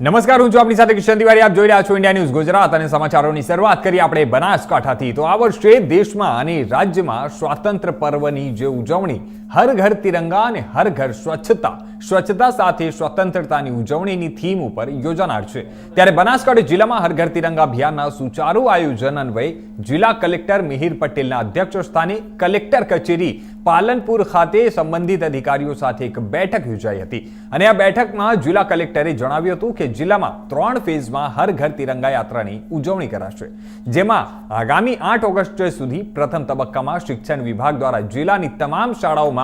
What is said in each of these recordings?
નમસ્કાર, હું છું આપની સાથે કિશન તિવારી. આપ જોઈ રહ્યા છો ઇન્ડિયા ન્યૂઝ ગુજરાત અને સમાચારોની શરૂઆત કરી આપણે બનાસકાંઠાથી. તો આ વર્ષે દેશમાં અને રાજ્યમાં સ્વાતંત્ર્ય પર્વની જે ઉજવણી હર ઘર તિરંગા અને હર ઘર સ્વચ્છતા સાથે સ્વતંત્રતાની ઉજવણીની થીમ ઉપર યોજાનાર છે. ત્યારે બનાસકાંઠા જિલ્લામાં હર ઘર તિરંગા અભિયાનના સુચારુ આયોજન અન્વયે જિલ્લા કલેક્ટર મિહિર પટેલના અધ્યક્ષ સ્થાને કલેક્ટર કચેરી પાલનપુર ખાતે સંબંધિત અધિકારીઓ સાથે એક બેઠક યોજાઈ હતી. અને આ બેઠકમાં જિલ્લા કલેક્ટરે જણાવ્યું હતું કે જિલ્લામાં 3 ફેઝમાં હર ઘર તિરંગા યાત્રાની ઉજવણી કરાશે, જેમાં આગામી 8 ઓગસ્ટ સુધી પ્રથમ તબક્કામાં શિક્ષણ વિભાગ દ્વારા જિલ્લાની તમામ શાળાઓમાં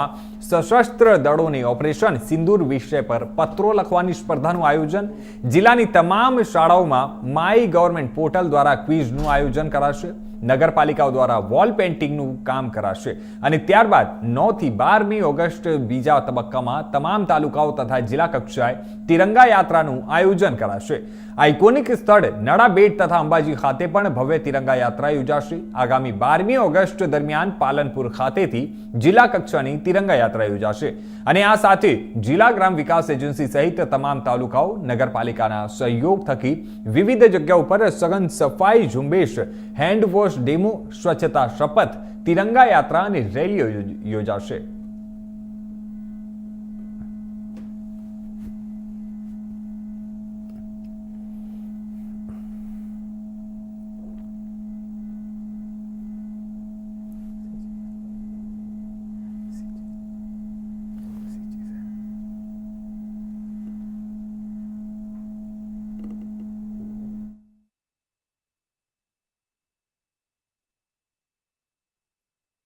સશસ્ત્ર દળોને ઓપરેશન સિંદૂર વિષય પર પત્રો લખવાની સ્પર્ધાનું આયોજન, જિલ્લાની તમામ શાળાઓમાં માય ગવર્મેન્ટ પોર્ટલ દ્વારા ક્વિઝનું આયોજન કરાશે, નગરપાલિકાઓ દ્વારા વોલ પેઇન્ટિંગનું કામ કરાશે અને ત્યારબાદ 9 થી 12મી ઓગસ્ટ બીજા તબક્કામાં તમામ તાલુકાઓ તથા જિલ્લા કક્ષાએ તિરંગા યાત્રાનું આયોજન કરાશે. આઇકોનિક સ્થળ નડાબેટ તથા અંબાજી ખાતે પણ ભવ્ય તિરંગા યાત્રા યોજાશે. આગામી 12મી ઓગસ્ટ દરમિયાન પાલનપુર ખાતેથી જિલ્લા કક્ષાની તિરંગા યાત્રા યોજાશે અને આ સાથે જિલ્લા ગ્રામ વિકાસ એજન્સી સહિત તમામ તાલુકાઓ નગરપાલિકાના સહયોગ થકી વિવિધ જગ્યાઓ પર સઘન સફાઈ ઝુંબેશ, હેન્ડ વોશ ડેમો, સ્વચ્છતા શપથ, તિરંગા યાત્રા અને રેલીઓ યોજાશે.